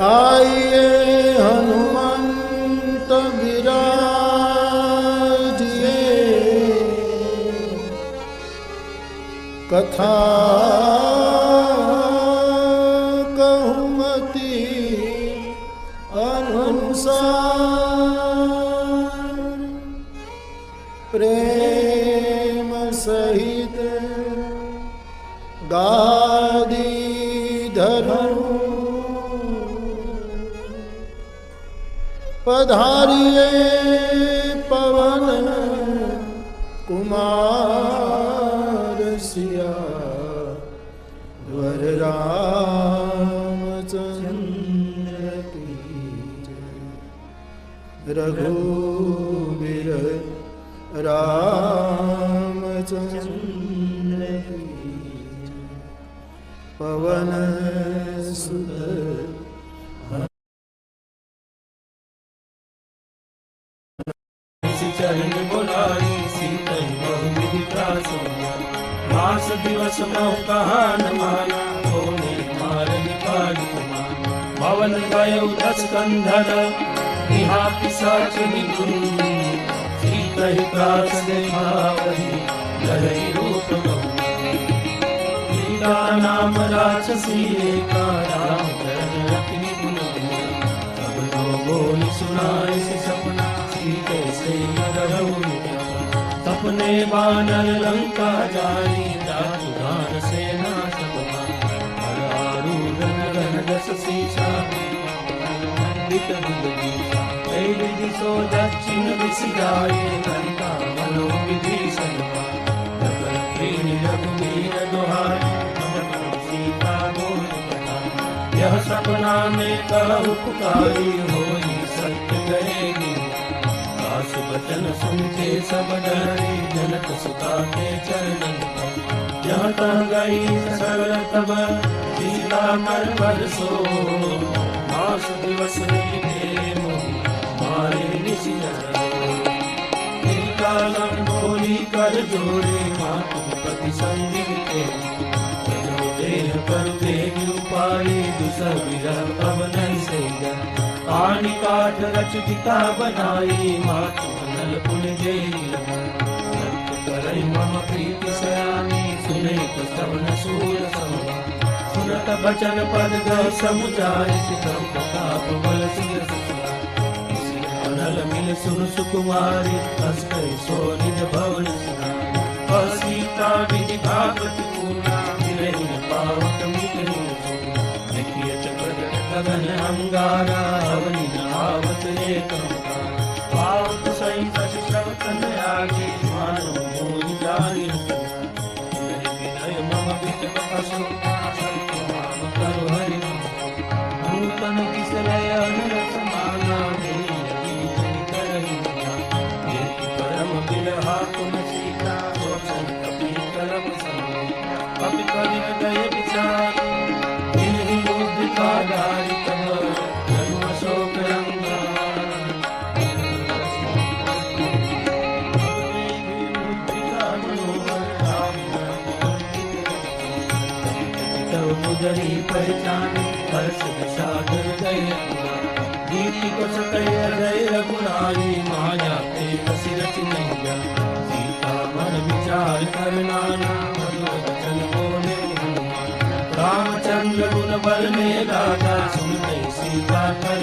आइए हनुमंत विराजिए, कथा कहूमति अनुसार। प्रेम सहित गादी धरूं, पधारिए पवन कुमार सिया वर रामचंद्र की जय। रघुवीर रामचंद्र की जय। पवन सुत चरण बोलाई सीतई बहुविधि प्रासोया। मास दिवस मह कहा न माना, होने मार निकाल भवन गयो दस कंधर इहा पिशाच निगुण। सीतई प्रास देखावही लहई रूप बहु। सीता नाम राक्षसी एका, राम चरण रखी गुण। सब लोगों ने सुनाए से सपना, कैसे सपने बानर लंका जाई। जातु दान सेना सब हर आरूढ़ गगन दस शीशा। पंडित बुद्धीशा विधि सो दक्षिण दिश जाए। लंका मनो विभीषण रघुवीर दुहाई। सीता बोल यह सपना में कहु पुकारी। होई सत्य कहेगी वचन सुनते सब डरे। जनक सुता के चरण जह तह गई सरल तब सीता कर पर सो। मास दिवस मारे निशिकालम बोली कर जोड़े। मातुपति संदिग्ध देह पर देव उपाय। दूसर विरह अब नहीं से पानी काठ रच पिता बनाई। मातु नल पुन करई मम प्रीति सयानी। सुने तो श्रवण सूर समा, सुनत बचन पद गह समुचाय। पितम प्रताप बल सिर नल मिल सुन सुकुमारी। हस कई सो निज भवन सुनाई। सीता विधि भागवत पूर्णा, मिले पावक मिटनी। देखिए चक्र गगन अंगारा, अवनि आवत एक पावत सही सच श्रवतन आगे। मानो मोहि जानी विनय मम वित प्रकाशो। सत्य नाम करो हरि नूतन किसलय अनरस माना। परम बिरहा कुन सीता, सोचन कपि करम सम। कपि करि गए विचार, इन्हीं बुद्धि का दारी तब जन्म शोक रंगा। गुजरी पहचानी हर्ष विषाद गए। दीदी को सकय गए रघुराई। माया ते हसी रच नहीं। सीता मन विचार कर नाना, वचन बोले हनुमान। रामचंद्र गुण बल में दाता, सुन गई सीता कर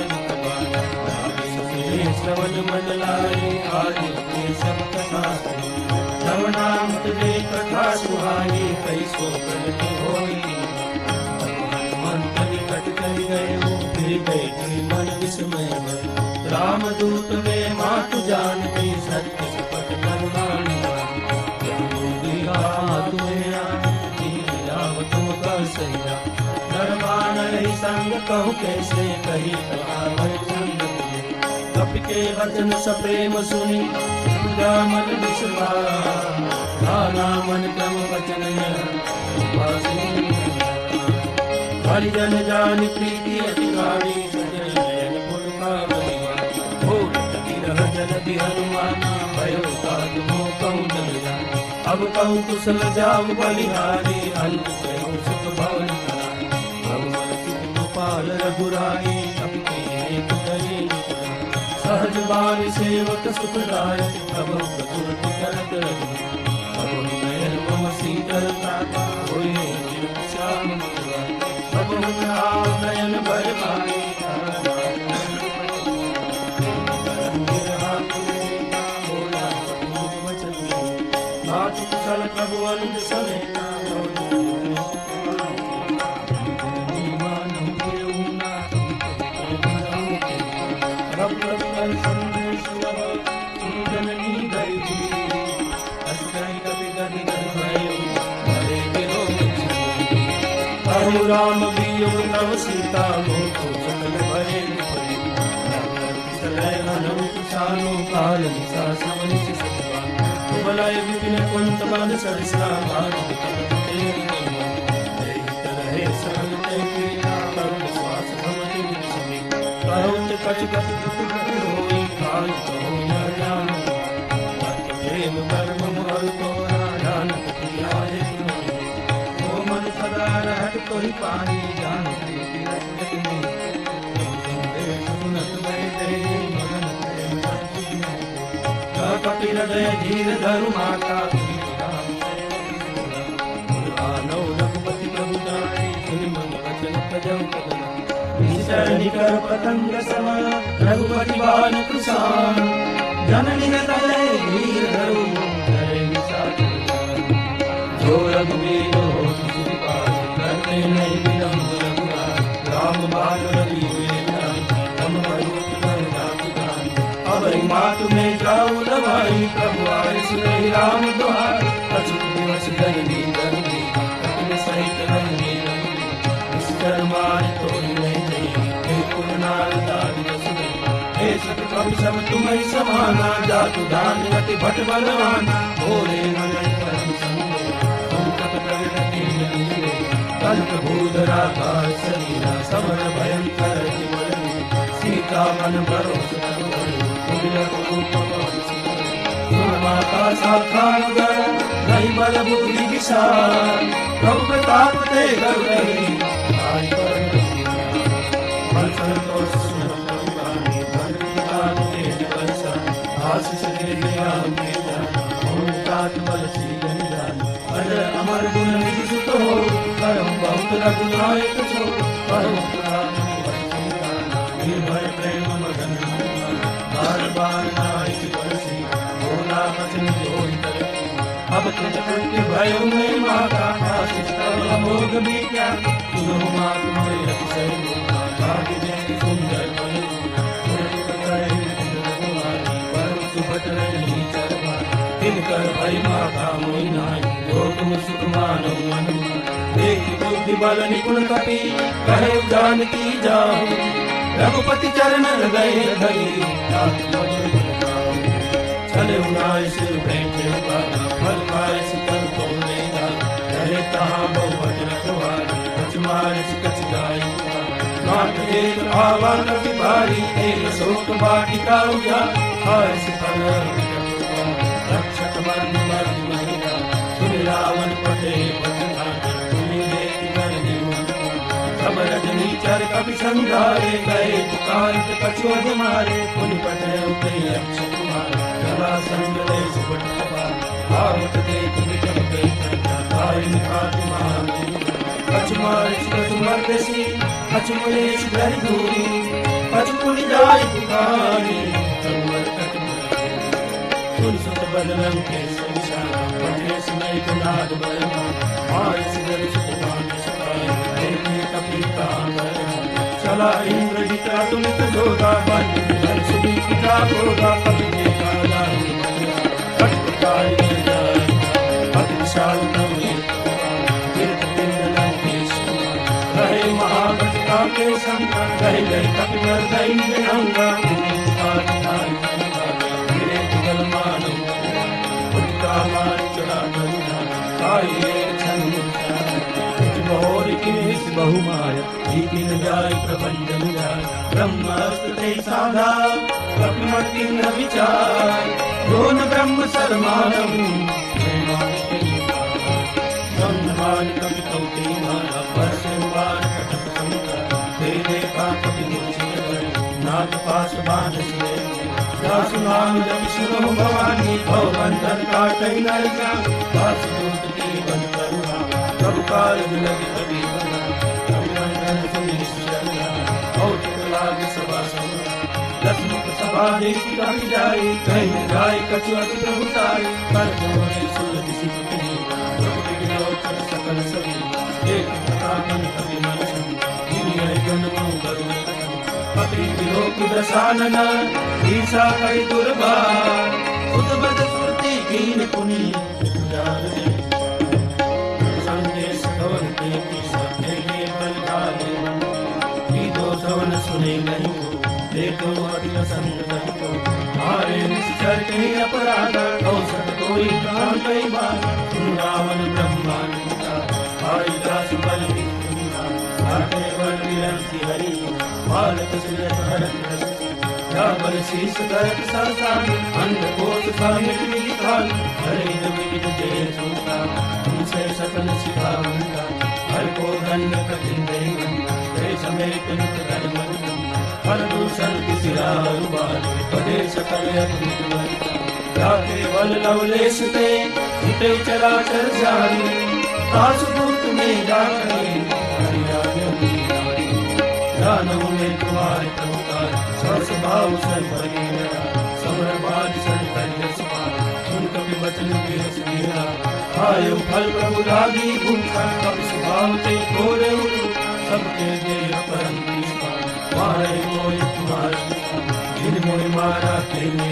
श्रवण मन लाए। आदि के सब कथा सुनी, श्रवणामृत दे कथा सुहाई। कैसो प्रगति होई गए फिर बैठे मन विस्मय भय। रामदूत में मातु जानती, सत्य सुपट करुणानि। तुम कर सैया दरबान रही संग कहु कैसे। कही कपि के वचन सप्रेम सुनी। मन विश्वास मन क्रम वचन हरिजन जान प्रीति अधिकारी। सजन पुर का परिवार जन हनुमान। भयो कहूँ जन जान, अब कहूँ कुशल जाऊ बलिहारी। अल्प सुख भवन गोपाल रघुराई सब के करे सहज बाल सेवक सुखदाय प्रभु प्रकृति करत प्रभु नयन मम शीतलता होए श्याम प्रभु नयन भर पाए प्रभु अनुज समेता राम वियोग तव सीता मोको सकल भरे सानो काल निशा समनिश सत्वा बलाय विपिन कुंत बल सरसा भारत तेरी रहे सरल ते पीता करुण श्वास भमति विसमे करुण कच कच दुख होई काल तो ज्ञान प्रेम कर्म मोर तो ज्ञान आए ओ मन सदा रहत तोहि पानी जान कपि हृदय धीर धरु माता आनो रघुपति प्रभु जाने सुनि मन वचन तजौ ईश्वर निकर पतंग सम रघुपति बान कुशान जननी हृदय धीर धरु धरे विसार जो रघुवीर हो तुझि पास करते नहीं विलंब रघुराज राम बाल रवि हम भरोत कर जाति अबरी मात में जाऊ दवाई प्रभु आए सुनहि राम दुहाई अचुत दिवस धरनी धरनी कपिल सहित रंगी रंगी इस कर्मार तोड़ नहीं हे पुरनार दाद सुने हे सत कवि सब तुम्हें समाना जातु दान गति भट बलवाना भोरे मन परम संगे तुम तप प्रगति मिले कल्प भूधरा काल शरीरा समर भयंकर जीवन सीता मन भरोस माता साखागर नहीं बल बुद्धि विशाल प्रभु प्रताप ते घर रही आई पर संतोष सुन भगवानी धन तेज वर्षा आशीष दे दिया मेरा ओम तात बल श्री जान अजर अमर गुण निधि सुत हो परम बहुत रघुनायक छो परम पुराण निर्भय प्रेम मगन बार बार नायक बरसी भोला वचन जोड़ करे अब तुझ कृत्य भयो में माता आशीष तव अमोघ भी क्या सुनो मात मोरे अतिशय भाग्य देख सुंदर बल परम सुभट रही चरवा तिनकर भई माता मोहि नाई जो तुम सुख मानो मन देख बुद्धि बल निपुण कपि कहे जानकी जाओ रघुपति चरण हृदय धरी चले उड़ाए सिर बैठे फल पाए सिकर तो लेगा रहे तहाँ बहुवच रखवारी कछ मारे कछ गाय नाथ एक आवा कपि भारी एक शोक वाटिका उया हाय सिफल रक्षक मर्द मर्द महिला सुन रावण पटे पटना तुम्हें देख कर सब रजनी चर कपि संघारे गए पुकारित कछोध मारे पुनि पटे उतरी अक्षय कुमार जला संगले सुबट कपा आवत देख विकट गई आय निखात मारे कछ मारे कछ मर्दसी कछ मुलेश धरि धूरी कछ पुनि जाय पुकारी तंवर कट सुन सुत बदलम के संसार पटे समय नाद बलमा माय सिदर सुतमान सकाय कपिता चला इंद्रजित अतुलित जोधा बन सुनी पिता गोधा पति के काला कटकाय अति विशाल नवे तीर्थ पिंड लंकेश रहे महागतिका के संग रह गए कपिवर दैन्य अंगा गिरे जुगल मानव उठका मान चढ़ा करुणा आइए बहुर किस बहुमाय दीपिन जाय प्रपंचन जाय ब्रह्मस्त्र साधा कपिमति न विचार दोन ब्रह्म सरमानम ब्रह्मान कपि कौते मारा परसवार कटक समुद्र तेरे नाथ पास बांध सुने दासु नाम जप सुनो भवानी भव बंधन काटै नर जान दास दूत की बन करुणा कब काल लग कभी बना कभी बंधन सुनि निश्चर्या औचित लाग सभा समुना लक्ष्मुख सभा देखी कभी जाई कहीं जाय कछु अति प्रभुताई कर जोड़े सुरति सिद्धि प्रभु विलोचन सकल सभी एक प्रकार कभी मन संग इन्हीं जन्मों करुण पति विलोक दशानन ईसा कई दुर्बार उद्भट सुरति कीन पुनि जान संदेश कवन की सत्य के बल डाले की दो सवन सुने नहीं देखो अति असंग को मारे निश्चर के अपराध औसत कोई काम कई बार रावण ब्रह्मांड हरिदास बल आटे बल विरंसी हरि बालक सुरत हरत बल शीश करत सरसान अंध कोश सामित विकाल हरे विविध जय सुनता उनसे सकल सिखावंता हर को दंड कठिन देवन समेत नुत धर्म हर दूषण किसिरारुबाल पदे सकल जाके बल लवलेश ते हिते चराचर जारी तासुदूत में जाके दानव में तुम्हारे प्रभुकार स्वभाव सर्वगे समर बाज सर कर सुन कभी वचन विरस गिरा आयु फल प्रभु लागी भूखा कब स्वभाव ते घोरे सबके दे परम मारे मोय तुम्हारा जिन मोय मारा तेने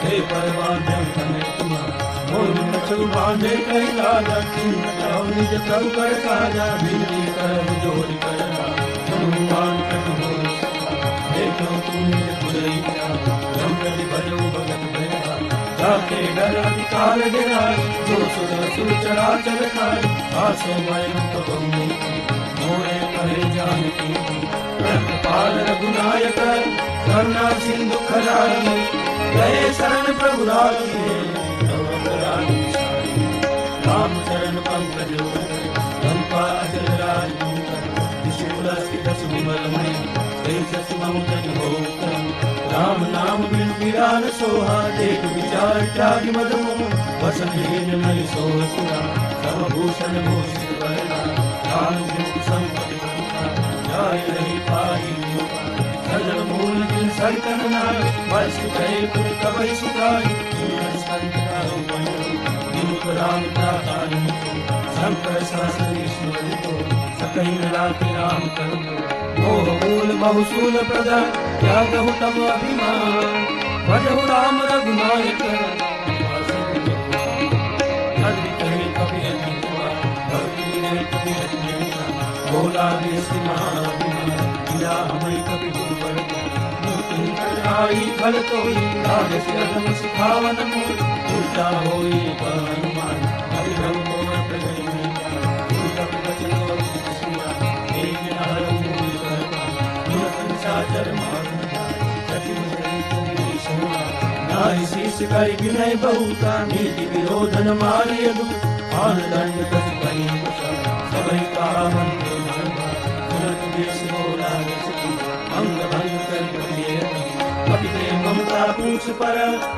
हे परवान तने तुम्हारा मोय कछु बांधे कई लाजा तुम जाओ निज सब कर काजा बिनती कर जोर करना हनुमान कछु बोल देखो तुम निज पुरई रंगली भजो भगत भया जाके डर अधिकार गिराए जो सुर चराचर खाए आसो मय तो मोरे कहे जानकी पाल रघुनायक करुणा सिंधु खराई गए शरण प्रभु राम चरण पंकज लंका अचल राज विमल राम नाम बिन विरान सोहा देख विचार त्याग मद वसन नहीं सोह सुना सब भूषण भूषित वरना दान संपत्ति जाय नहीं पाई सजल मूल जिन सरकन नाय वर्ष गए पुर कवई सुखाई संत कारो विमुख राम दातारी शंकर शास्त्र ईश्वर को सकई मिलाके राम करो मोह मूल बहुसूल प्रदा त्यागहु तम अभिमान भजहु राम रघुनायक हरि कहे कभी अति भक्ति विनय कभी अति बोला देश महाविया हमें कभी गुरुवर आई फल कोई राग सिरधम सिखावन मोल उल्टा होई हनुमान हरि ब्रह्म प्रगति में कभी बचन एक नार मूल करता साचर मारन सचिव सही सोना नाहि शीश करि विनय बहुता नीति विरोधन मारियदु आन दंड कस कहि सबई का मंत्र अंग भंग कर कभी ममता पूछ पर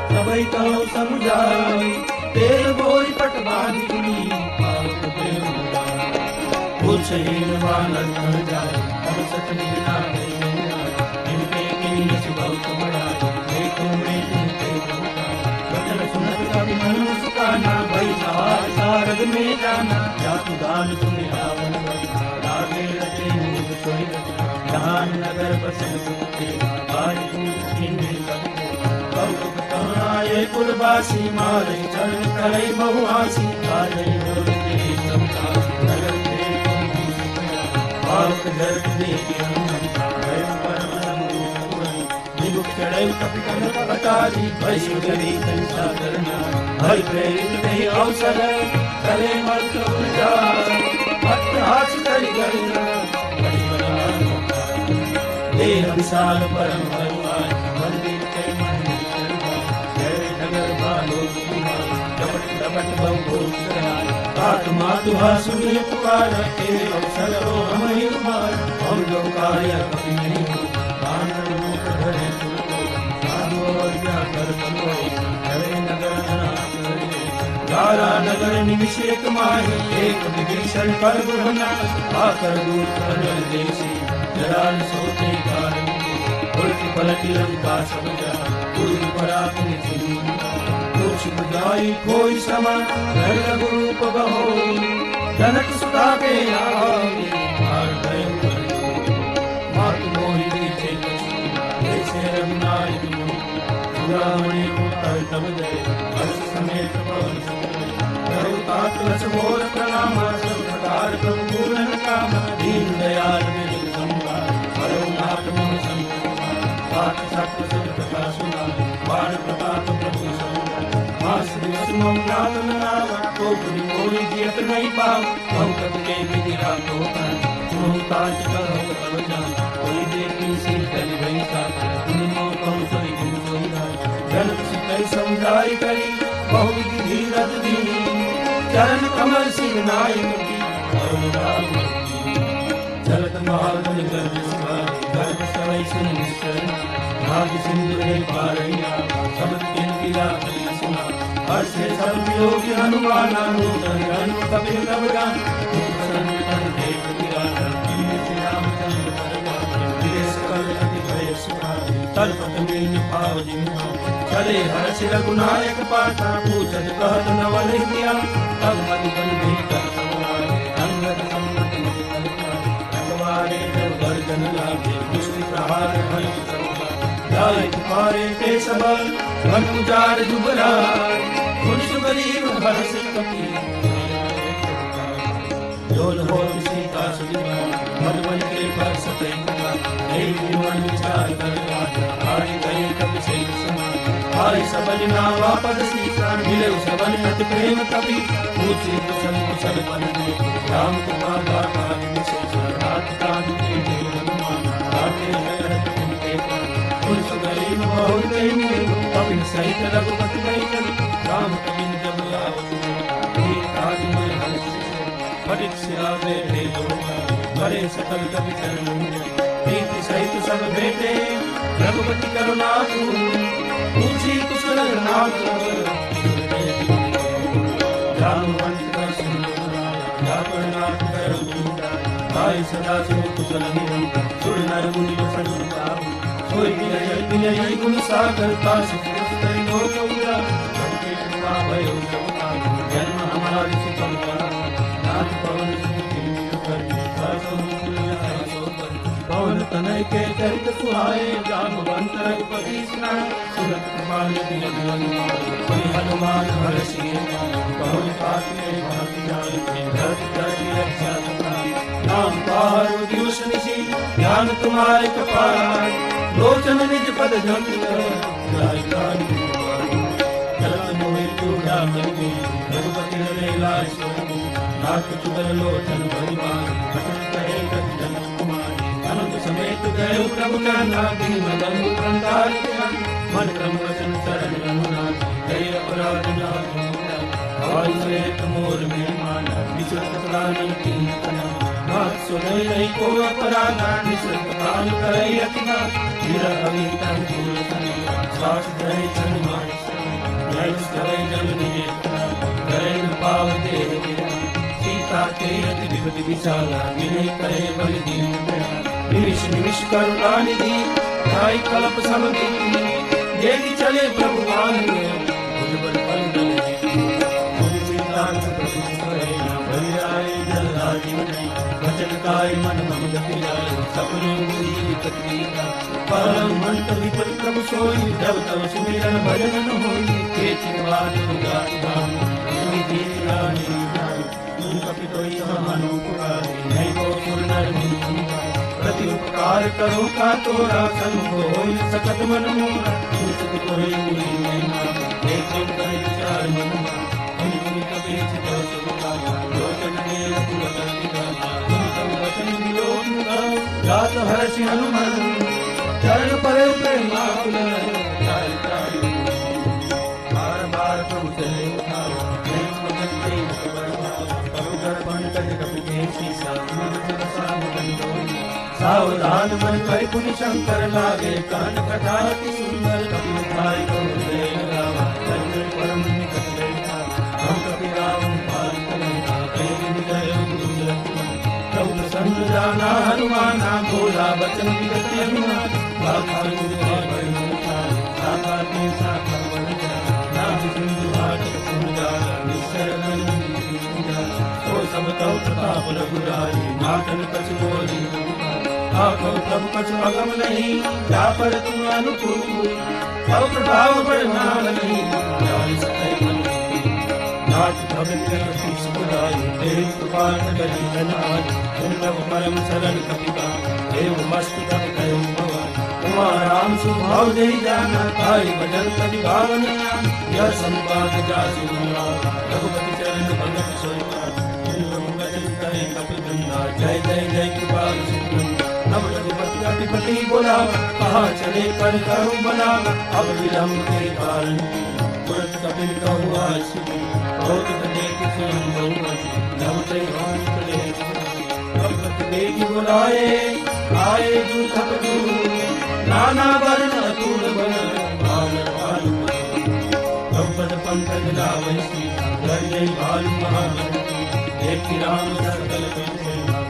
सबई कहो समझाई तेल बोई पटवादी कुनी पावत प्रेम कुछ हीन वानर न जाए अब सच निगना इनके किन्हीं बहुत बड़ा देखो मैं तुमसे वचन सुनत कभी मन मुस्काना भई सवार सारद में जाना जातु दान तुम्हें रावण लागे रचे मुझ सोई जहान नगर बसन सुनते आज कौनाए कुलवासी मारे चरण करे बहुआसी आज नगर भारत जग देखे चढ़े कपिकन पटारी भई गरी संसा करना भई प्रेरित नहीं अवसर करे मत भक्त हाथ करी गणना देह विशाल परम हनुमान मंदिर के मंदिर जय नगर बालो कपट कपट बहु आत्मा तुहा सुनिए पुकार तेरे अवसर रो हम ही कुमार हम जो कार्य कभी नहीं हो बानर मुख धर द्वारा नगर निमिष एक माही एक विभीषण कर बुढ़ना आकर दूत अनल देशी जलाल सोते कारण उल्टी पलटी लंका सब जा पूर्व पराक्रमी सुनिंदा दोष बुझाई कोई समा घर रघुरूप बहो जनक सुता के आगे मार गए मातु मोहि दीजे जैसे रघुनायक सुरामणि उतर तब जय हर्ष समेत पवन तात लस मोर प्रणाम सब प्रकार पूर्ण काम दीन दयाल मेरे संभाल हरो नाथ मन संभाल पाठ सत्य सब प्रकाश बाण प्रताप प्रभु संभाल मास दिवस मौनाथ नाम तो पुनि कोई जियत नहीं पाओ भक्त के विधि राखो तुम कांच करो तब जान कोई देखी सी कल भई साथ तुम मो कहु सोई गुरु सोई जनक सिकई समझाई करी बहुविधि धीरज दी चरण कमल सिंह नायक की चलत महागुण गर्भ सवारी गर्भ सवै सुन निश्चर भाग्य सिंधु है पारैया शब्द किन गिरा करी सुना हर्षे सब योगी हनुमान नूतन हनु कबीर नव गान प्रसन्न तन देख गिरा किन्हीं से रामचंद्र परगान विदेश कल अति भय सुखाई तलपत मीन भाव जिन्हा चले हर्ष रघुनायक पाता पूछत कहत नवल किया तब मधुबन भीतर समाये अंगद सम्मत रखवारे जब गर्जन लागे दुष्ट प्रहार भय जाय पुकारे ते सबल मन उजार जुबरार पुरुष गरीब हर्ष कपी जोल हो सीता सुदिमा मधुबन के पर सतैया देवी मन विचार कर आए गए कपि से समान आय सबन नावा पद सीता मिले सबन अति प्रेम कपि पूछे कुशल कुशल बन राम कृपा गाथा विशेष रात काज के हनुमान आते नगर उनके पुरुष गरीब बहुत मिले कपि सहित रघुपति गई चली राम कबीर जब आवत काज में हर्ष पटिक सिरावे ढे बड़े सकल कवि चरण प्रीति सहित सब बेटे रघुपति करुणा पूछी कुशल नाथ जामवंत का सुन नाथ भाई सदा शिव कुशल सुर नर मुनि प्रसन्न सोई विनय गुण सागर पास लोक उरा भयो जन्म हमारी सुतम नाथ पवन पवन तनय के चरित सुहाए जामवंत रघुपति स्नान सुरत कुमार दिन हनुमान हर्षि पवन पात में भाति जाए धरत रक्षा नाम पारो दिवस निशि ज्ञान तुम्हारे कपाल लोचन निज पद जंग जाय कान चलत मोहि चूड़ा मिलि रघुपति हरे लाय सोई नाथ चुगर लोचन भरिमान भटन कहे गत जनक कुमार अनंत समेत गए प्रभु जाना दीन बंधु कंतार मन क्रम वचन चरण रघुनाथ गए अपराध नाथ सहित मोर में माना विचुत प्राणी तीन तना नाथ सुनई नहीं को अपराधा निश्चित प्राण करे अतिना विरह अवितन दूर सने श्वास धरे चन मानस जय सवै जल निजेता करे न पाव देह गिरा सीता के अति विपति विशाला विनय करे बलि दीन निमिष निमिष करुणा निधि ढाई कल्प सब बीती देवी चले प्रभु मान मुझ पर फल दल मुझ चिंतान प्रभु करे न भरि आए जल राजीव नहीं वचन काय मन मम गति जाए सपने मुझी विपत कीता परम मंत विपत प्रभु सोई जब तब सुमिरन भजन न होई के चिरवाद गाति गान विधि रानी तुम कपितोई हम अनुपुरारी नहीं को सुर नर मुनि प्रति उपकार करो का तोरा सन्मुख होई सकत मन मोरा सुख तोहि मुनि महिमा देखो करे विचार मन मुनि मुनि कबीर चितो सुखा लोचन ने पुरत दिखा तुम वचन विलोक मुगा जात हर्ष हनुमान चरण परे प्रेमाकुल जाय तारी बार बार प्रभु चले उठाओ प्रेम वचन दे पवित्र पंकज कपि शीसा मुझ साम सावधान मन भय पुनि शंकर लागे कान कथा अति सुंदर कपि भाई को हृदय लगावा चंद्र परम निकट बैठा हम कपि वचन विगत अभिमान साकार गुरु साकार में साकार बन जा नाम सिंधु हाट पूजा निश्चर तो सब तव प्रताप रघुराई नाटन कछ बोली आखो तब कछ अगम नहीं जा पर तुम अनुकूल तव प्रभाव पर नाम नहीं जाय सकै मन नाथ भगत शीश बुलाई तेरी कृपा करी जनाज तुम परम शरण कपिता देव मस्त तब कयो भगवान तुम्हारा राम सुभाव दे जाना ताई भजन तज भावन यह संवाद जासु रघुपति चरण भगत सोया जय जय जय कृपाल नव रघुपति अधिपति बोला कहा चले कर करूं बना अब विलंब के कारण तुरंत कपिल कहूँ आशी बहुत देख स्वयं बहुमति नव जय चले रघुपति बेगी बुलाए आए जूथक नाना वर्ण अतुल बन बानर भालू रघुपत पंकज लावै सीता जय जय भालू महाबल एक राम सकल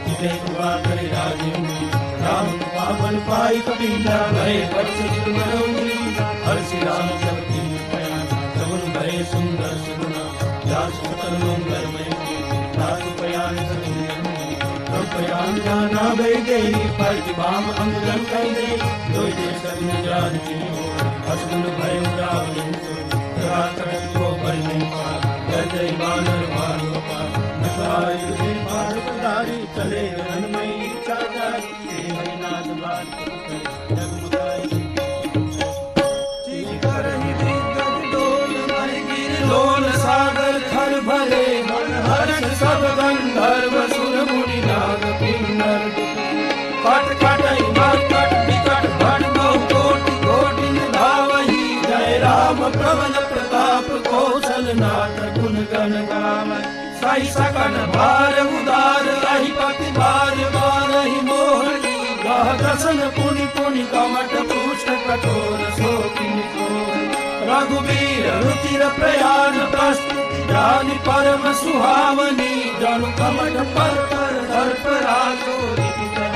तुझे कृपा करे राजेंद्र राम पावन पाई कबीरा भय बच्चे मनोरी हर श्री राम जगती सगुन भय सुंदर सुगुना दास सकल मंगल में दास पयान पयान जाना भय दे फर्ज बाम अंगन कर दे दो दे सब जान की असगुन भय रावण कर को बल नहीं पा जय बानर भालू पा चले रनमय इच्छा जारी हरिनाथ बाल लोल सागर थर भरे हर्ष सब गंधर्व सुर मुनि नाग किन्नर कट कटई मार कट विकट भट बहु कोटि कोटि धावहि जय राम प्रबल प्रताप कौशल नाथ गुण गण गावै साई सकन भार उदार अधिपति बार बारहि मोहनी गह दसन पुनि पुनि कमट पुष्ट कठोर शोकिन रघुवीर रुचिर प्रयाण प्रस्तुति जानि परम सुहावनी जनु कमट पर पर दर्प राजो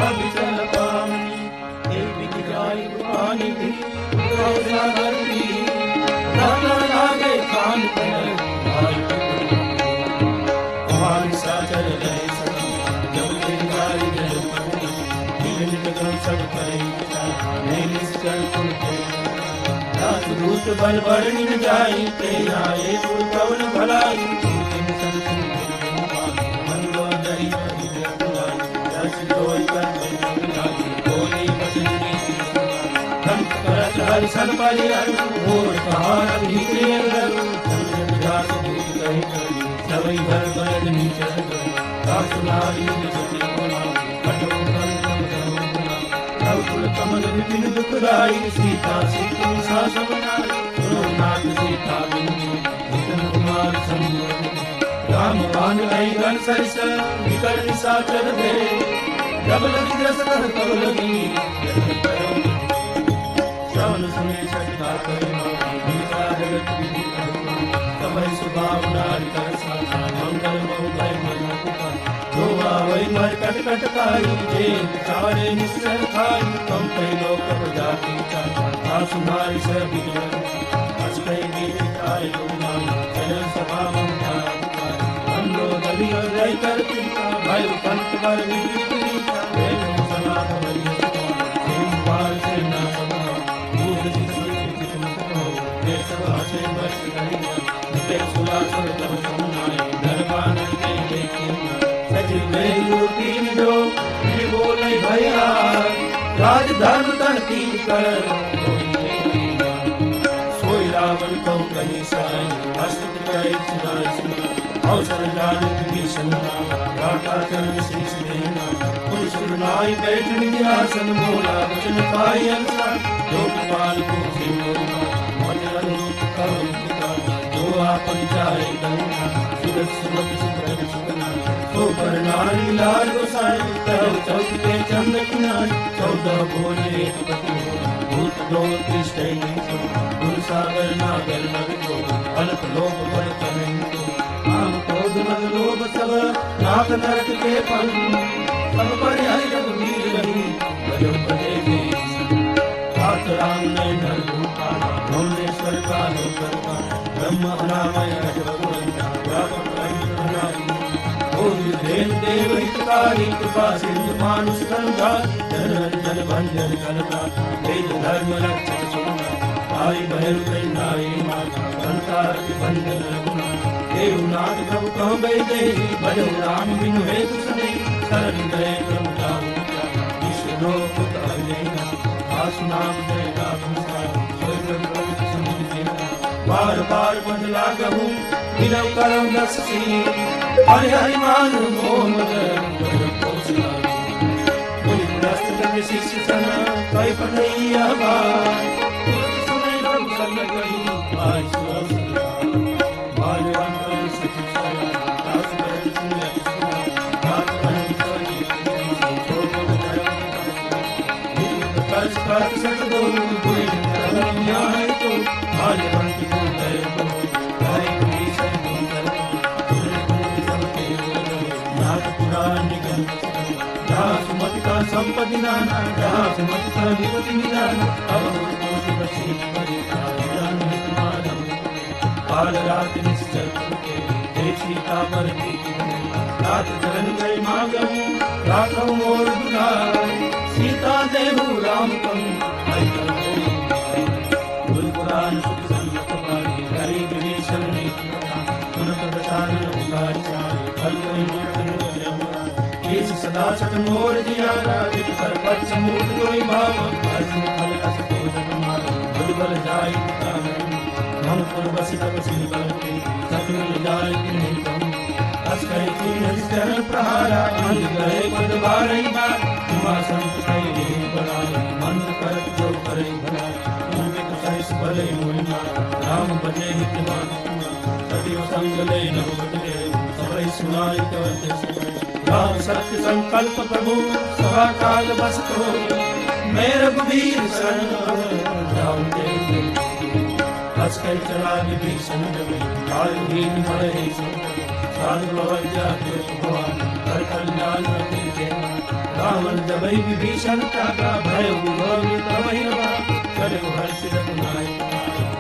अभिचल पावनी देवी जाय पानी भी रोजागरती रन लागे कान पर साचर जय सदा जब लिंगारी जय पवनी निगम सब करे नहीं निश्चल कुल राजदूत बल वर्णिन जाई ते आए पुर कवन भलाई तुम सन मन गो दरी जस दोई कर बोली बचन नीति कंठ करत हर सन परिहर मोर कहार भीतरे अंदर दास दूत कहे सवै भर बलद नीचर दासुनारी सती बोला कटो कल कमल विपिन दुखदाई सीता सीता सास बनाई सुनो नाथ सीता बिनु नितन कुमार संग राम बाण आई गण सरिस विकट निशाचर भे जब लगी रस कर तब लगी श्रवण सुने सत्ता करे गीता जगत विधि समय स्वभाव नारी कर साथा मंगल बहु मन दो आवै मर कट कट काई जे चारे निश्चर खाई कम पे लोक प्रजाति चाचा सुनारी से बिगड़ असकै गीत काय लोनाई चल सभा ममता हम लो दली जय कर पीता भाई पंत वर विधि वेद सलाह बलि सिंह पाल से ना सभा दूर जिस मत हो देश सभा से बच गई निते सुला सुर तब सुनाई दरबार के देखिन सचिव में मूर्ति जो बोले भैया राज धर्म तन तीन कर सोई रावण को कहीं साई हस्त करे सुनाई अवसर जान विभीषण घाटा चरण शीश देना पुरुष नाई बैठन आसन बोला वचन पाई अनुसार जो पाल को सिंह मन रूप करुण पिता जो आपन चाहे गंगा सुरत सुमत सुभग सुगना तो पर नारी लाल गोसाई तरव चौक के चंद किनारे 14 भोले एक पति भूत लोक कृष्ण गुरु सागर नागर नग को अनक लोक पर करें तो आम क्रोध मद लोभ सब नाथ नरक के फल सब पर हरि रघुवीर रही भजो भजे राम ने नर रूपा भुवनेश्वर का लोकर्ता ब्रह्म अनामय देव हितकारी कृपा सिंधु मानुष गंगा जन जन भंजन करता वेद धर्म रक्षक सुना आई भैरव कई नाई माता संसार के बंधन रघुना देवनाथ प्रभु कहो गए देही भजो राम बिनु हेतु सदै शरण गए प्रभु जाऊं विष्णु पुत अजय आसुनाम जय बार बार बदला गहूँ विनव करम दस सी हरि हरि मान मोह शिष्य सन कई पढ़ैया सुमति का संपत्ति नाना जहाँ सुमति का विपत्ति निदान काल रात निश्चल जय सीता पर रात चरण गए मागहूँ राखहूँ मोर दुलार सीता देहु राम कहूँ गुरु पुराण सुख संगत पारी हरि विभीषण ने सुनत दशानन उतारी सारी फल केश सदा सत मोर जिया राजित कर पक्ष मूर्त कोई भाव अर्जुन फल अस कोजन मार बुध बल जाय हम पुर बस तब सिंह बल के सतुल जाय नहीं कहूँ अस कहे तीन चरण प्रहारा अंध गए पद बारही बार उमा संत कहे बड़ाई मंद करत जो करे भला उनके कुशैस भले मोहिमा राम बजे हितवान सदैव संग ले नभ बदले सबई सुनाई कवच राम सत्य संकल्प प्रभु सभा काल बस तो मैं रघुवीर शरण जाऊं दे बस कर चला विभीषण जब कालहीन मरे साधु भवज्ञा भगवान कर कल्याण के रावण जबई विभीषण का भय उभय तबहि रवा करे हर्ष रघुनाय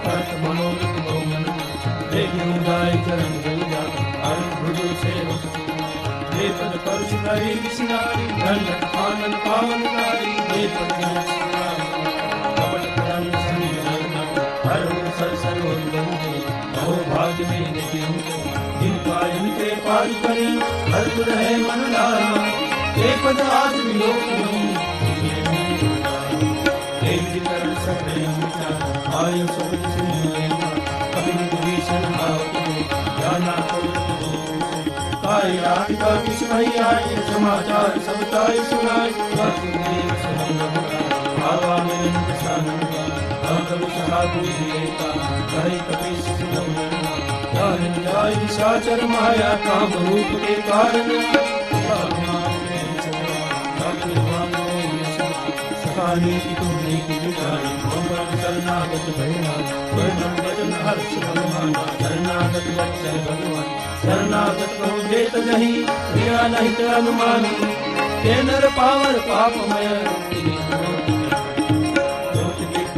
परत मनोरथ बहुमन देखि गाय चरण गल जा हर भुजो से पद परशु हरि विषनारी दंडक आनंद पावनकारी पद कपट परम हर सर सरोज गंगे अहो भाग्य में देखे हमको जिनका इनके पार करे हर रहे मन लारा हे पद आज विलोक करण सकते आयु सब कभी विभीषण जाना का किस भाई आए समाचार सब ताई सुनाई वासुदेव बाबा मेरे दशानंदा आगम सहाबु देता कहे कपीस सुनौना जान जाय निशाचर माया काम रूप के कारण सखानी की तुमने की विचारी भगवान शरणागत भैया वर्णन वचन हर्ष भगवान शरणागत वचन भगवान शरणागत कहूँ देत नहीं क्रिया नहीं तो अनुमान के नर पावर पापमय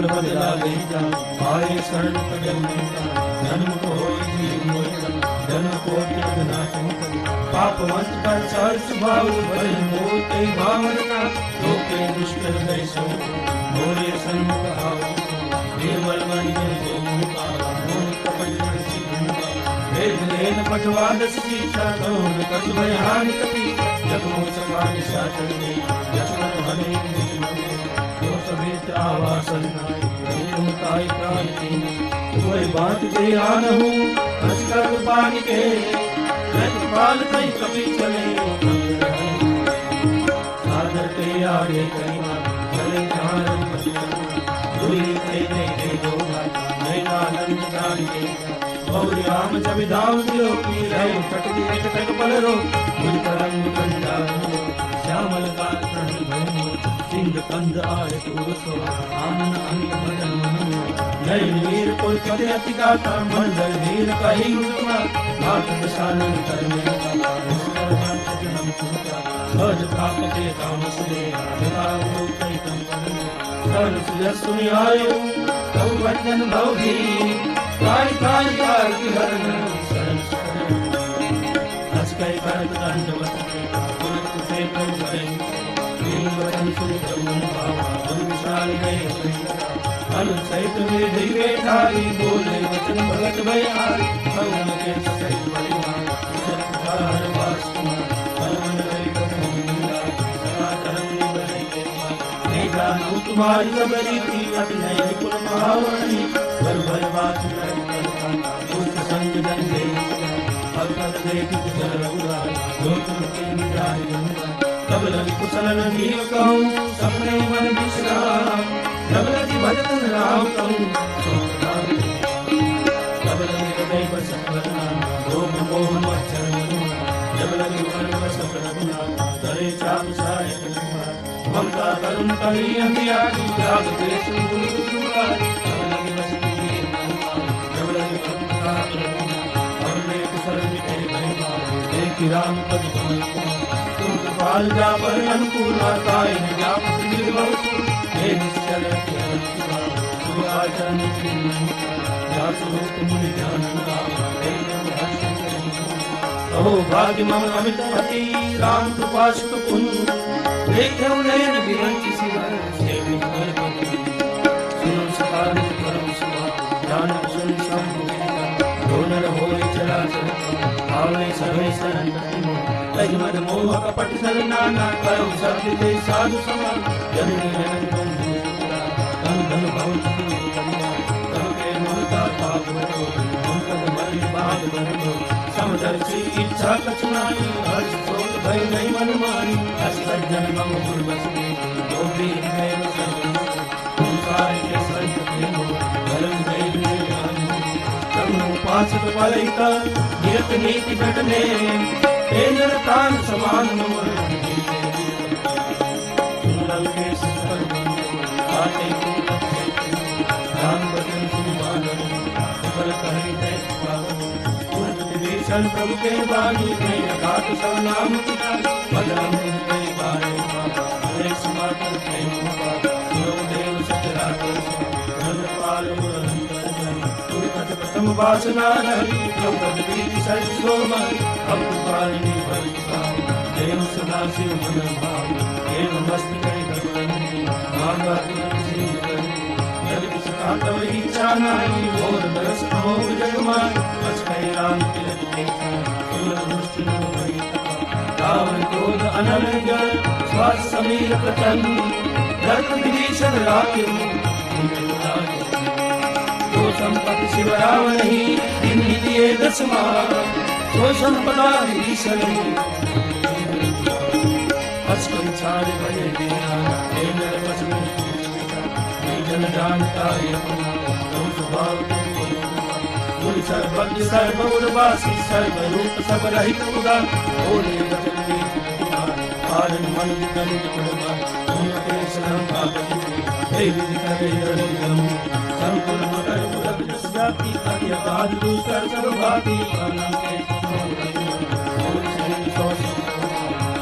बदला ले जा आए शरण जन्म को हो जन्म को पापवंत पर सहर्ष भाव भय मोते भावना लोके दुष्ट हृदय सो मोरे सन्मुख आओ निर्मल मन जो मोह कपट वेद लेन पटवादस सीता कौन कस भयान कपि जगो समान शाचर दे जसमन हने जो समेत आवासन तुम ताई प्राण की कोई बात दे आनहु हस कर पानी के पाल कई कपि चले सादर के आगे कई चले जहां दूरी कई दो नैना नंद जान के और राम जब धाम दियो की रहे टकदी एक टक पल रो मुझ रंग कंजा श्यामल गात भय सिंह कंद आए तुरसो आनन अंग भजन मनु जय वीर कोई कदे अति गाता मंडल वीर कही मुझमा घाट दशानन करने भज तापके तामसुरे आदरावो कैतम करने सर्व सुजसुनि आयो तव वचन भवधि काई काई कारति हरण शरण शरण हस कई करत दंडवत गुरु से प्रभु करे नील वचन सुनि प्रभु भावा गुरु विशाल गए अनु सहित में दिवे ठारी बोले वचन भगत भयारी भगवान के सहित परिवार हर वास कुमार भगवान हरि कथन मिला सदा धर्म निबरे के नहीं जानू तुम्हारी सब रीति अभिनय कुल महावणी भर भर बात दुष्ट संग जन दे भगवत देख कुशल रघुरा जो तुम के निराय तब लगी कुशल नदीव कहूँ सपने मन विश्राम जब लगी भजन राम कहूँ तब लगी हृदय बस करना रोग मोह मच्छर मनुआ जब लगी मन बस करना करे चाप साय ममता करुण करी अंधियारी राग द्वेष गुरु दुआ जब लगी बस जब लगी भक्ता करना और ले कुशल मिटे महिमा देखी राम पद कमल तुम कृपाल जा पर अनुकूल आताय जाप निर्भव हे निश्चल आचरण मुनि ध्यान अहो भाग्य मम अमित अति राम कृपा सुख पुण्य देखो नयन विरंच शिवा सेवि सुनो सकाल परम सुभा ध्यान सुन शंभु दोनर होय चराचर आवले सर्वे शरण तज मद मोह कपट सल नाना करो शब्द ते साधु समान जननी जनन बंधु धन धन भवन तन के महता पाप बनो मुकद मरि बाग बनो समदर्शी इच्छा कछुनाई हर्ष शोक भय नहीं मन मानी हस सज्जन मम गुर बस दे जो भी है संसार के संत प्रेम धर्म दैव उपासक बलिका गिरत नीति घटने तेंद्र तान समान मोर सुनल के सफल आते राम भजन सुभान सफल कहि दे पावन विभीषण प्रभु के बानी में अगाध सब नाम पिता भजन के बारे हरे समातन प्रेम सुनो देव सचराचर धर्मपाल मुरहंतर प्रथम वासना हरि प्रभु प्रीति सच सोमय अब पालिनी भरिता देव सदा शिव मन भाव देव मस्त करि भगवंती मांगा तुलसी करि जब सका तव इच्छा नाई मोर बरस अमोघ जगमाई बस कहि राम तिलक देखा सुर दुष्ट न भई रावण क्रोध अनल जल श्वास समीर प्रचंड धर्म विभीषण राखे संपत्ति शिव रावण ही इन्हीं दिए दसमा तो संपदा विभीषण अस्कन छाड़े बजे देना हे नर बस में जन जानता है अपना तुम स्वभाव गुरु सर्वज्ञ सर्वउर्वासी सर्वरूप सब रहित उदार बोले वचन में कारण मन विकल कुर्बान तुम के शरण भागवती हे विधि करे रघुगम संकुल मकर उदक जस जाति आर्य बाद दूसर सर्वभाति आनंद के और श्री सोषम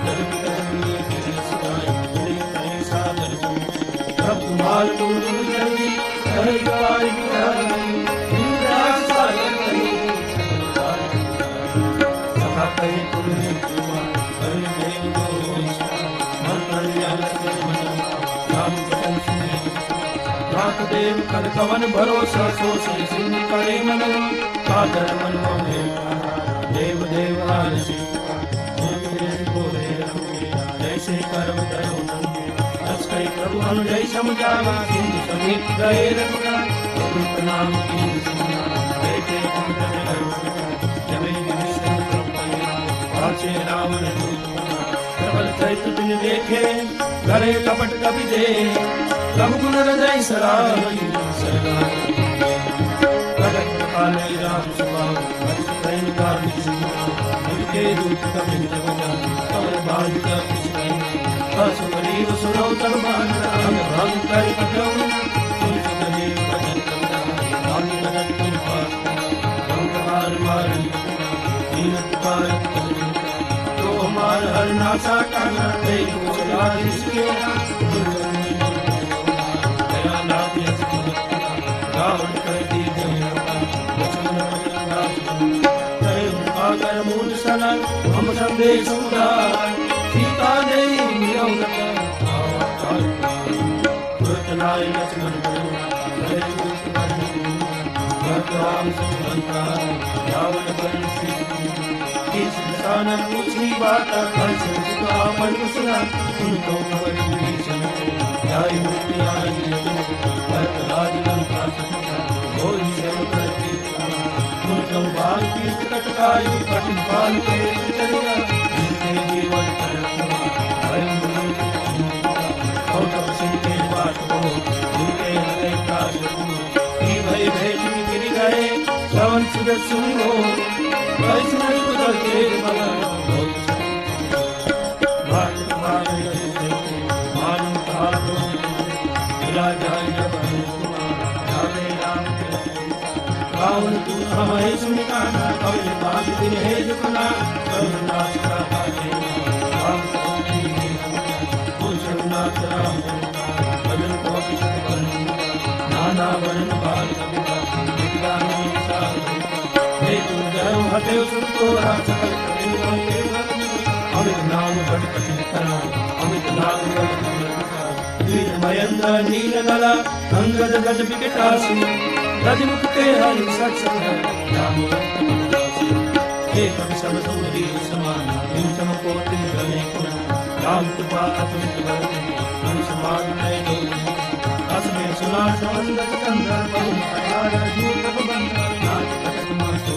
जग विकरणी के सदाई श्री करे सागर प्रभ तुम्हार तुम जल्दी हरि द्वार विचारणी इंद्रा सागर करी सखा कही तुम्हें कृपा हरि देव को मन कल्याण के मन राम वचन सुने नाथ देव कर कवन भरोसा सो श्री सिंह करे मन कादर मन में देव देव आलसी बोले जैसे कर्म करो नंगे दस कई प्रभु अनुजय समझावा सिंधु समीप गए रघुरा नाम की बेटे जमे विष्णु पाछे रावण प्रबल चैत दिन देखे करे कपट कवि दे प्रभु गुण हृदय सरावई प्रगट काले राम स्वभाव प्रेम का के दूत कवि जगजा कमल बाज का पिछले असुरीव सुनो तब मान राम भंग कर पठो सुन सुनदे भजन कवि राम नगर तुम पास भंग मार मार दीन पुकार तो हमार हर ना साकाना तेरी कोला जिसके दया लाभ यश रावण कर दी आगर मूल सना हम संदेश उड़ाए सीता ने तुरंत लाए लक्ष्मण राम सुमंता रावण बन इस दिशाना पूछी बात हर्ष सुखा मन सुना उनको खबर भीषण जाय मुक्ति आई भरत राज लंका सत्ता होई सब करती उनको बाल की कटकाई कठिन काल के चलिया जिनके जीवन कर भय और तब सिंह के बात को उनके हृदय का भय भेद गिर गए श्रवण सुदर्शन सुनो वैष्णव कुदर के भारत मानव भागो मिला जाए जब रावण तू हमें सुनना कवि बाग दिन है झुकना सर्वनाश का काटे राम सर्वनाथ राम बदन को किसके बन नाना वर्ण बाल हटे सुनको सकल अमित नाम बड़ कठिन करा अमित नाम मयंद्र नील गला अंगद गज विकटासी रजमुख के हरि सच राम एक सब सुंदरी समान इन सम को तिन गले राम कृपा अतुलित बल हम समान नए दो असमें सुना समंदर कंदर बहु अठार दूत बंद नाच कटक मातो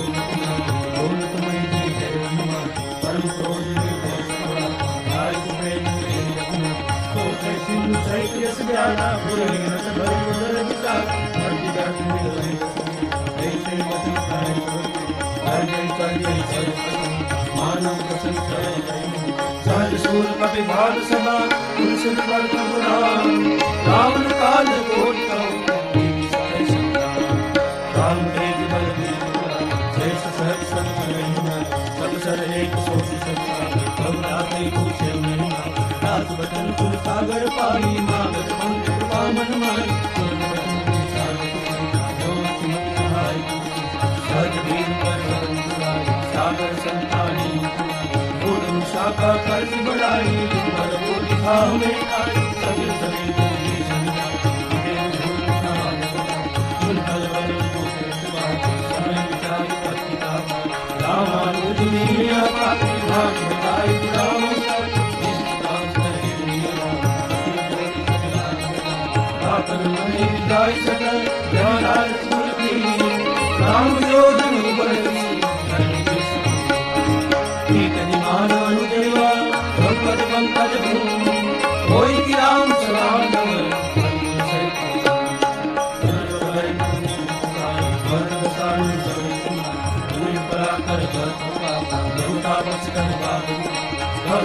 बोल तुम्हें जी जय हनुमान परम क्रोध में आय तुम्हें तो सिंधु सहित यश ब्याला पुरहि रस भरि उदर विचार भक्ति जात मिल ऐसे मति काय हर जय कर जय सर्व मानव प्रसन्न करे सहज सूर कपि भाल सभा तुलसी पर पुराण रावण काल कोट राम तेज बल शेष सहज सब सर एक सोच सब राते पूछे दास बचन कुल सागर पाई मागत पंथ कृपा मन माई सहज वीर पर सागर संतानी शाखा कर्ज बढ़ाई पर वो दिखा हमें आई सभी सभी को भी संजा देव धूल धूल कल बल को समय विचार पतिता रामानुज मीरा पाति भाग बताई राम इस काम करे मीरा पाकर मने विदाई सकल जवानार स्मृति राम योजन उबरती पंकज कोई की राम सलाम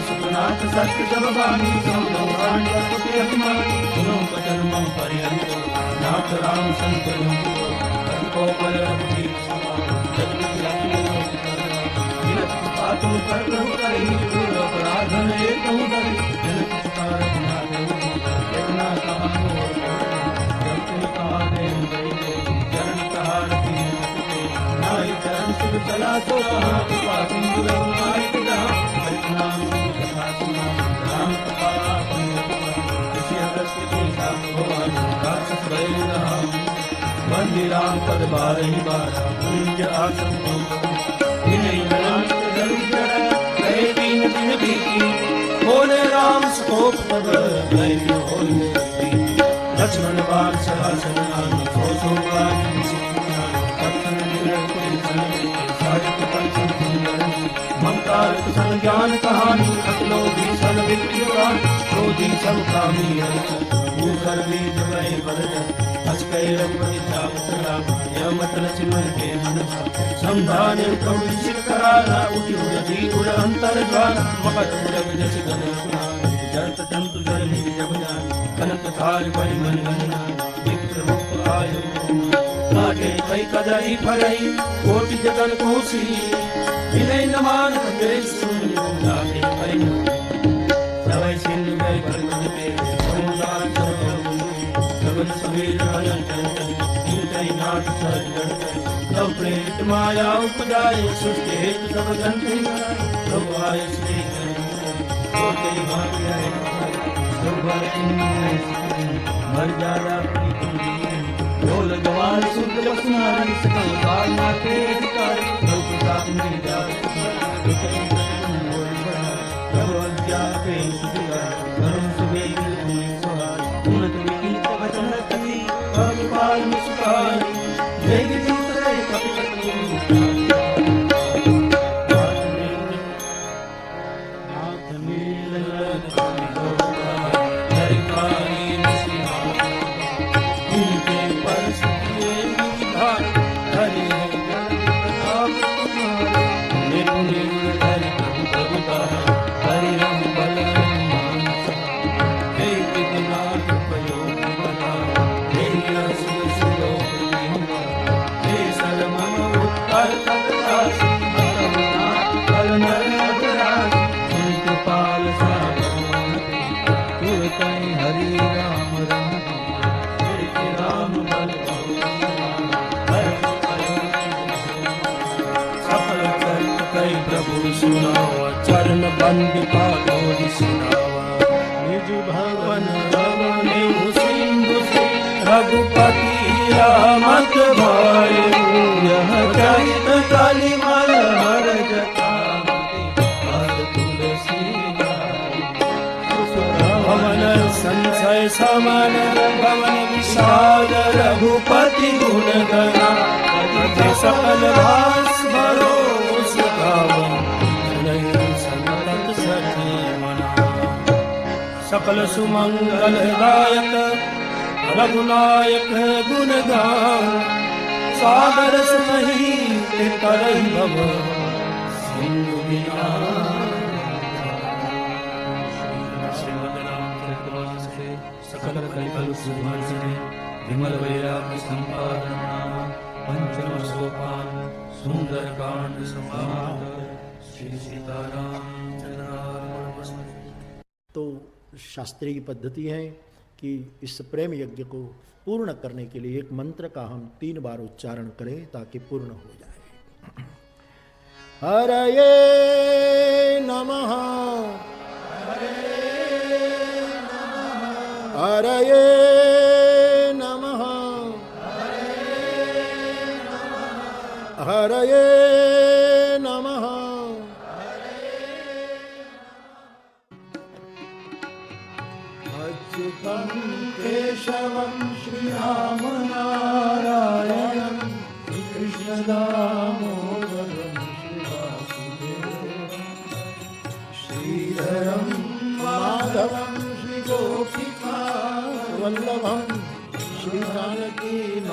सुनाथ सत्य जब बानी नाथ राम शंकर को तुम कर प्रभु करी अपराधन एक उदरी जनक पुकार इतना कहा चरण कहा नाई चरण सुख चला तो कहा कृपा सिंधु नायक राम कृपा किसी अगस्त के साथ भगवान राक्षस मंदिर राम पद बारही बारा कुंज आसन बोले राम स्कोप लक्ष्मण बाल सहासन ममकार कुशल ज्ञान कहानी अकलो भीषण विक्रियान क्रोधी सब कामी भूखर बीज वै बरजन हसकै रघुपति जावतरा यमत लक्ष्मण के मन संधान कवि शिर करारा उठि उड़ी उड़ अंतर द्वार मगध उड़ग जस गण जरत तंतु जर ही जब जान कनक थार परि मन गणना विक्र रूप आयो काटे कई कदई फरई कोटि जगन कोसी विनय नमान करे सुन लागे कई भय सिंधु भय भरमन पे समुदाय जगत समीर नाथ सज्जन तब प्रेत माया उपजाए सृष्टि हेतु सब गंति प्रभु आय श्री मर्यादा ढोल गवाल शुद्ध बसनारी सकल कालना के अधिकारी प्रभु प्रताप मेरी जात प्रभु अज्ञा पे सुधिका धर्म सुबे उन्नत विकीत वचन कथि प्रभु पाल मुस्काई वेग जीत रहे कपि चरण बंद पादोरी सुनावा निज भवन रमने सिंधु रघुपति रामत भाई यह चरित कलिमल हर जटामति हर तुलसी भवन संशय समन भवन विशाल रघुपति गुण गणा सकल भास भरोस गावं सकल सुमंगल गायक रघुनायक गुण गान सागर सही तरही भव सिंधु सकल कलिकल सुभाषिणे विमल वैराग्य संपादन पंचम सोपान सुंदर कांड समाप्त श्री सीताराम चंद्रार्पण। तो शास्त्रीय की पद्धति है कि इस प्रेम यज्ञ को पूर्ण करने के लिए एक मंत्र का हम 3 बार उच्चारण करें ताकि पूर्ण हो जाए। हरये नमः हरये नमः हरये नमः। अच्युतं केशवं श्रीराम नारायणं कृष्णदामोदरं श्रीवासुदेवं श्रीधरं माधवं श्रीगोपिकावल्लभं श्रीजानकीनायकं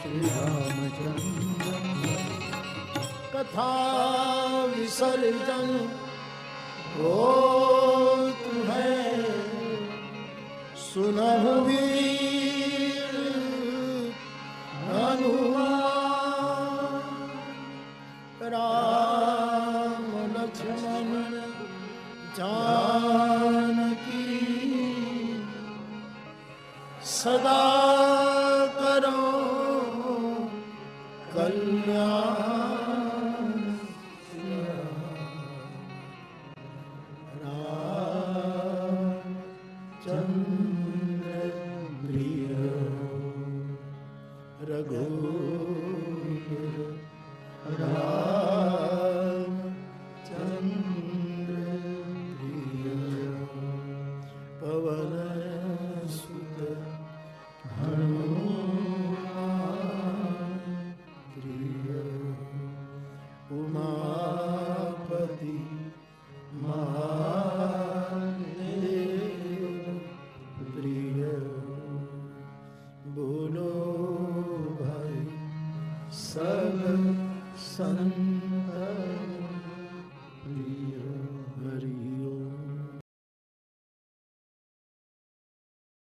श्रीरामचन्द्रं कथा विसर्जन होत है सुनहु वीर हनुमान राम लक्ष्मण जानकी सदा करो कल्याण रामचंद्र प्रिय रघु